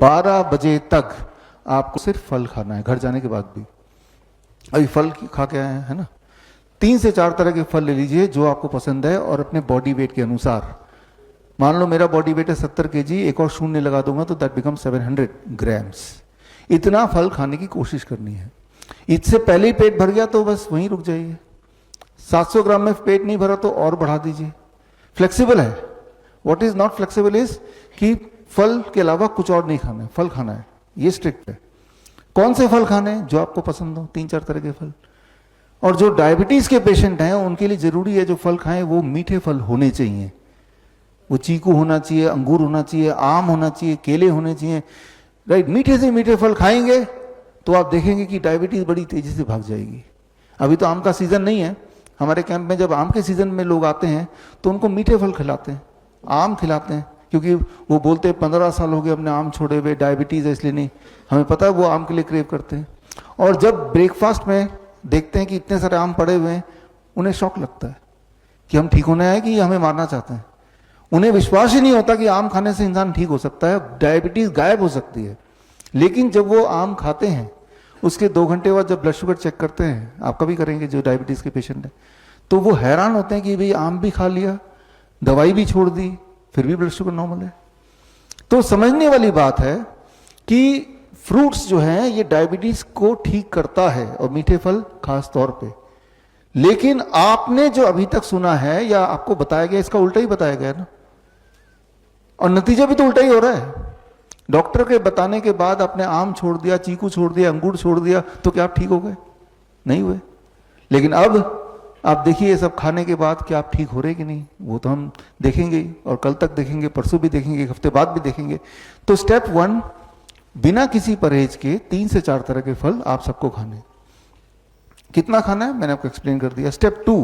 12 बजे तक आपको सिर्फ फल खाना है, घर जाने के बाद भी। अभी फल खा के आए हैं, है ना? 3 से 4 तरह के फल ले लीजिए जो आपको पसंद है, और अपने बॉडी वेट के अनुसार। मान लो मेरा बॉडी वेट है 70 kg, एक और शून्य लगा दूंगा तो दैट बिकम 700 ग्राम्स। इतना फल खाने की कोशिश करनी है। इससे पहले ही पेट भर गया तो बस वहीं रुक जाइए। 700 ग्राम में पेट नहीं भरा तो और बढ़ा दीजिए। फ्लेक्सिबल है। What is not flexible is कि फल के अलावा कुछ और नहीं खाना है, फल खाना है, ये स्ट्रिक्ट है। कौन से फल खाने हैं? जो आपको पसंद हो, 3-4 तरह के फल। और जो डायबिटीज के पेशेंट हैं उनके लिए जरूरी है जो फल खाएं वो मीठे फल होने चाहिए। वो चीकू होना चाहिए, अंगूर होना चाहिए, आम होना चाहिए, केले होने चाहिए, राइट? मीठे से मीठे फल खाएंगे तो आप देखेंगे कि डायबिटीज बड़ी तेजी से भाग जाएगी। अभी तो आम का सीजन नहीं है। हमारे कैंप में जब आम के सीजन में लोग आते हैं तो उनको मीठे फल खिलाते हैं, आम खिलाते हैं, क्योंकि वो बोलते हैं 15 साल हो गए हमने आम छोड़े हुए, डायबिटीज है इसलिए नहीं। हमें पता है वो आम के लिए क्रेव करते हैं। और जब ब्रेकफास्ट में देखते हैं कि इतने सारे आम पड़े हुए हैं, उन्हें शौक लगता है कि हम ठीक होने आए कि हमें मारना चाहते हैं। उन्हें विश्वास ही नहीं होता कि आम खाने से इंसान ठीक हो सकता है, डायबिटीज गायब हो सकती है। लेकिन जब वो आम खाते हैं उसके 2 घंटे बाद जब ब्लड शुगर चेक करते हैं, आप कभी करेंगे जो डायबिटीज के पेशेंट हैं, तो वो हैरान होते हैं कि भाई आम भी खा लिया, दवाई भी छोड़ दी, फिर भी ब्लड शुगर नॉर्मल है। तो समझने वाली बात है कि फ्रूट्स जो हैं ये डायबिटीज को ठीक करता है, और मीठे फल खास तौर पे। लेकिन आपने जो अभी तक सुना है या आपको बताया गया, इसका उल्टा ही बताया गया ना, और नतीजा भी तो उल्टा ही हो रहा है। डॉक्टर के बताने के बाद आपने आम छोड़ दिया, चीकू छोड़ दिया, अंगूर छोड़ दिया, तो क्या आप ठीक हो गए? नहीं हुए। लेकिन अब आप देखिए ये सब खाने के बाद क्या आप ठीक हो रहे कि नहीं, वो तो हम देखेंगे ही, और कल तक देखेंगे, परसों भी देखेंगे, एक हफ्ते बाद भी देखेंगे। तो स्टेप 1, बिना किसी परहेज के 3 से 4 तरह के फल आप सबको खाने। कितना खाना है मैंने आपको एक्सप्लेन कर दिया। स्टेप 2,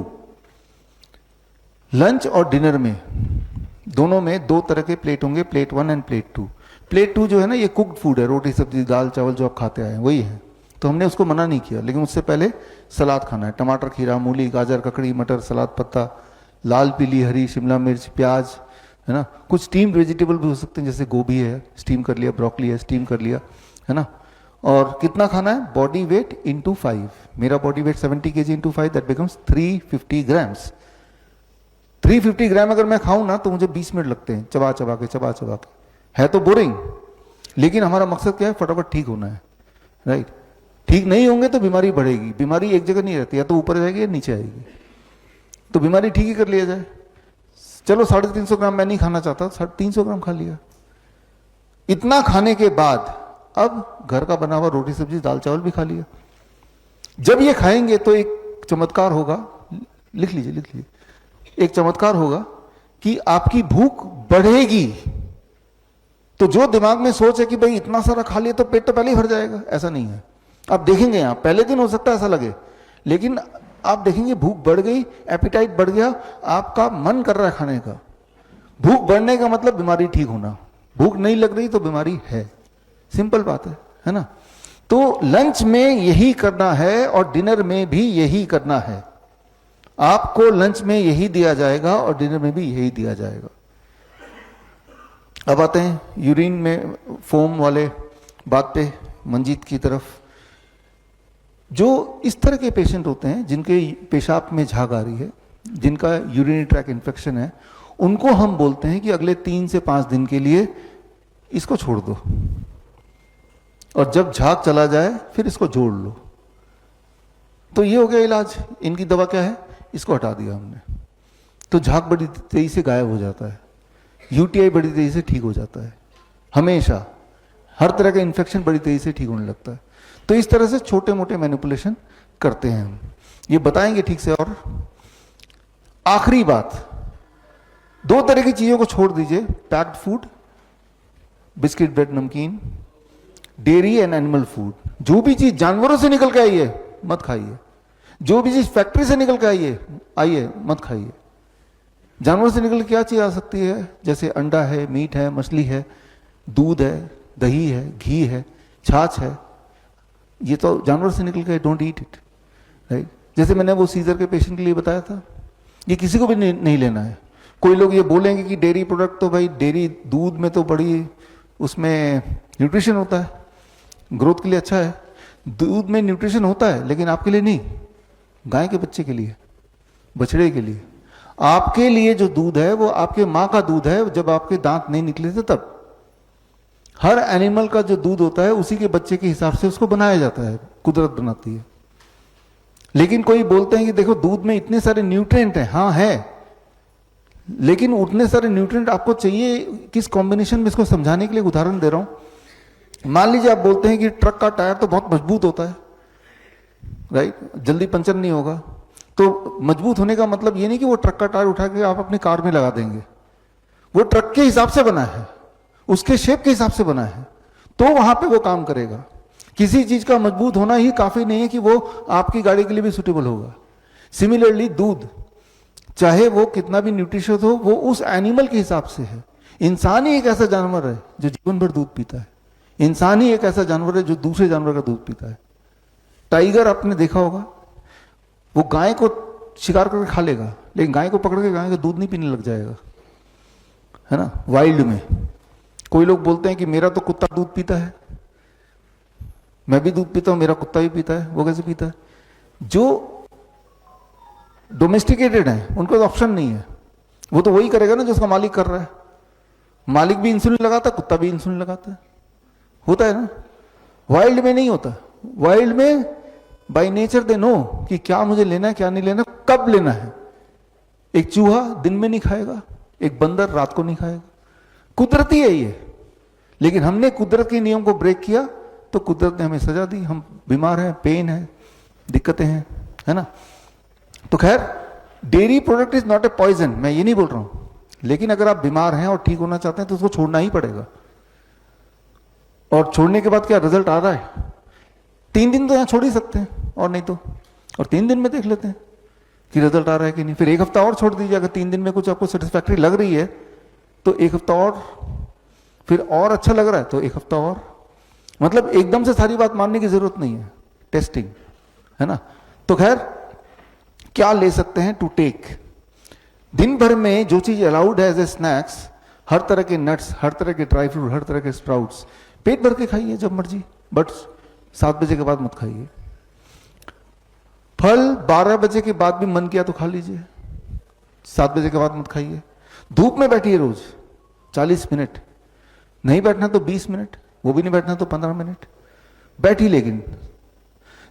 लंच और डिनर में दोनों में 2 तरह के प्लेट होंगे, प्लेट 1 एंड प्लेट 2। प्लेट 2 जो है ना ये कुक्ड फूड है, रोटी सब्जी दाल चावल जो आप खाते आए हैं वही है, तो हमने उसको मना नहीं किया। लेकिन उससे पहले सलाद खाना है, टमाटर, खीरा, मूली, गाजर, ककड़ी, मटर, सलाद पत्ता, लाल पीली हरी शिमला मिर्च, प्याज, है ना। कुछ स्टीम वेजिटेबल भी हो सकते हैं, जैसे गोभी है स्टीम कर लिया, ब्रोकली है स्टीम कर लिया, है ना। और कितना खाना है? Body weight into 5। मेरा body weight 70 kg into 5 that becomes 350 grams. 350 ग्राम अगर मैं खाऊं ना तो मुझे 20 मिनट लगते हैं चबा चबा के। है तो बोरिंग, लेकिन हमारा मकसद क्या है? फटाफट ठीक होना है, राइट। ठीक नहीं होंगे तो बीमारी बढ़ेगी। बीमारी एक जगह नहीं रहती, या तो ऊपर जाएगी या नीचे आएगी। तो बीमारी ठीक ही कर लिया जाए। चलो 350 ग्राम मैं नहीं खाना चाहता, 350 ग्राम खा लिया। इतना खाने के बाद अब घर का बना हुआ रोटी सब्जी दाल चावल भी खा लिया। जब ये खाएंगे तो एक चमत्कार होगा, लिख लीजिए, एक चमत्कार होगा कि आपकी भूख बढ़ेगी। तो जो दिमाग में सोच है कि भाई इतना सारा खा लिया तो पेट तो पहले ही भर जाएगा, ऐसा नहीं है। आप देखेंगे यहां पहले दिन हो सकता है ऐसा लगे, लेकिन आप देखेंगे भूख बढ़ गई, एपिटाइट बढ़ गया, आपका मन कर रहा है खाने का। भूख बढ़ने का मतलब बीमारी ठीक होना। भूख नहीं लग रही तो बीमारी है, सिंपल बात है ना। तो लंच में यही करना है और डिनर में भी यही करना है। आपको लंच में यही दिया जाएगा और डिनर में भी यही दिया जाएगा। अब आते हैं यूरिन में फोम वाले बात पे, मंजीत की तरफ। जो इस तरह के पेशेंट होते हैं जिनके पेशाब में झाग आ रही है, जिनका यूरिनरी ट्रैक इन्फेक्शन है, उनको हम बोलते हैं कि अगले 3 से 5 दिन के लिए इसको छोड़ दो, और जब झाग चला जाए फिर इसको जोड़ लो। तो ये हो गया इलाज। इनकी दवा क्या है? इसको हटा दिया हमने, तो झाग बड़ी तेजी से गायब हो जाता है, यूटीआई बड़ी तेजी से ठीक हो जाता है, हमेशा हर तरह का इन्फेक्शन बड़ी तेजी से ठीक होने लगता है। तो इस तरह से छोटे मोटे मैनिपुलेशन करते हैं हम, ये बताएंगे ठीक से। और आखिरी बात, 2 तरह की चीजों को छोड़ दीजिए, पैक्ड फूड, बिस्किट ब्रेड नमकीन, डेयरी एंड एनिमल फूड। जो भी चीज जानवरों से निकल के आई है मत खाइए, जो भी चीज फैक्ट्री से निकल के आइए मत खाइए। जानवर से निकल के क्या चीज आ सकती है? जैसे अंडा है, मीट है, मछली है, दूध है, दही है, घी है, छाछ है, ये तो जानवर से निकल के, डोंट ईट इट, राइट। जैसे मैंने वो सीजर के पेशेंट के लिए बताया था, ये किसी को भी नहीं लेना है। कोई लोग ये बोलेंगे कि डेयरी प्रोडक्ट तो भाई डेयरी दूध में तो बड़ी उसमें न्यूट्रिशन होता है, ग्रोथ के लिए अच्छा है। दूध में न्यूट्रिशन होता है लेकिन आपके लिए नहीं, गाय के बच्चे के लिए, बछड़े के लिए। आपके लिए जो दूध है वो आपके माँ का दूध है, जब आपके दांत नहीं निकले थे तब। हर एनिमल का जो दूध होता है उसी के बच्चे के हिसाब से उसको बनाया जाता है, कुदरत बनाती है। लेकिन कोई बोलते हैं कि देखो दूध में इतने सारे न्यूट्रिएंट हैं, हाँ है, लेकिन उतने सारे न्यूट्रिएंट आपको चाहिए किस कॉम्बिनेशन में, इसको समझाने के लिए उदाहरण दे रहा हूं। मान लीजिए आप बोलते हैं कि ट्रक का टायर तो बहुत मजबूत होता है, राइट, जल्दी पंचर नहीं होगा। तो मजबूत होने का मतलब ये नहीं कि वो ट्रक का टायर उठा के आप अपनी कार में लगा देंगे। वो ट्रक के हिसाब से बना है, उसके शेप के हिसाब से बना है, तो वहां पे वो काम करेगा। किसी चीज का मजबूत होना ही काफी नहीं है कि वो आपकी गाड़ी के लिए भी सुटेबल होगा। सिमिलरली दूध, चाहे वो कितना भी न्यूट्रिशियस हो, वो उस एनिमल के हिसाब से है। इंसान ही एक ऐसा जानवर है जो जीवन भर दूध पीता है। इंसान ही एक ऐसा जानवर है जो दूसरे जानवर का दूध पीता है। टाइगर आपने देखा होगा, वो गाय को शिकार करके खा लेगा, लेकिन गाय को पकड़ के गाय का दूध नहीं पीने लग जाएगा, है ना। वाइल्ड में कोई लोग बोलते हैं कि मेरा तो कुत्ता दूध पीता है, मैं भी दूध पीता हूं, मेरा कुत्ता भी पीता है। वो कैसे पीता है? जो डोमेस्टिकेटेड है उनको तो ऑप्शन नहीं है, वो तो वही करेगा ना जो उसका मालिक कर रहा है। मालिक भी इंसुलिन लगाता है, कुत्ता भी इंसुलिन लगाता है, होता है ना। वाइल्ड में नहीं होता। वाइल्ड में बाय नेचर दे नो कि क्या मुझे लेना है, क्या नहीं लेना, कब लेना है। एक चूहा दिन में नहीं खाएगा, एक बंदर रात को नहीं खाएगा। कुदरती है ये, लेकिन हमने कुदरत के नियम को ब्रेक किया तो कुदरत ने हमें सजा दी। हम बीमार हैं, पेन है, दिक्कतें हैं, है ना। तो खैर, dairy product is not a poison, मैं ये नहीं बोल रहा हूं, लेकिन अगर आप बीमार हैं और ठीक होना चाहते हैं तो उसको छोड़ना ही पड़ेगा। और छोड़ने के बाद क्या रिजल्ट आ रहा है? 3 दिन तो यहां छोड़ ही सकते हैं, और नहीं तो और 3 दिन में देख लेते हैं कि रिजल्ट आ रहा है कि नहीं। फिर 1 हफ्ता और छोड़ दीजिए, अगर 3 दिन में कुछ आपको सेटिस्फैक्ट्री लग रही है तो 1 हफ्ता और, फिर और अच्छा लग रहा है तो 1 हफ्ता और। मतलब एकदम से सारी बात मानने की जरूरत नहीं है, टेस्टिंग, है ना। तो खैर, क्या ले सकते हैं टू टेक? दिन भर में जो चीज अलाउड है एज ए स्नैक्स, हर तरह के नट्स, हर तरह के ड्राई फ्रूट, हर तरह के स्प्राउट्स, पेट भर के खाइए जब मर्जी, बट 7 बजे के बाद मत खाइए। फल 12 बजे के बाद भी मन किया तो खा लीजिए, 7 बजे के बाद मत खाइए। धूप में बैठिए रोज 40 मिनट, नहीं बैठना तो 20 मिनट, वो भी नहीं बैठना तो 15 मिनट बैठी। लेकिन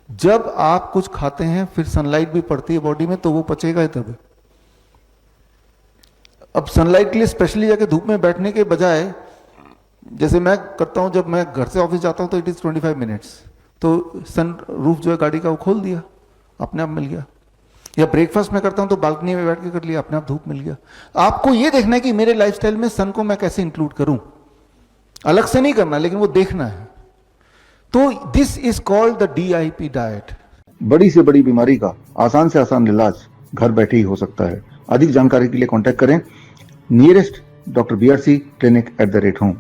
जब आप कुछ खाते हैं फिर सनलाइट भी पड़ती है बॉडी में, तो वो पचेगा ही तब। अब सनलाइट के लिए स्पेशली जाके धूप में बैठने के बजाय, जैसे मैं करता हूं, जब मैं घर से ऑफिस जाता हूं तो इट इज 25 मिनट्स, तो सन रूफ जो है गाड़ी का वो खोल दिया, अपने आप मिल गया। या ब्रेकफास्ट में करता हूं तो बालकनी में बैठ के कर लिया, अपने आप धूप मिल गया। आपको ये देखना है कि मेरे लाइफस्टाइल में सन को मैं कैसे इंक्लूड करूं, अलग से नहीं करना, लेकिन वो देखना है। तो this is called the DIP diet. बड़ी से बड़ी बीमारी का आसान से आसान इलाज घर बैठे ही हो सकता है। अधिक जानकारी के लिए कांटेक्ट करें nearest Dr. BRC clinic @ home।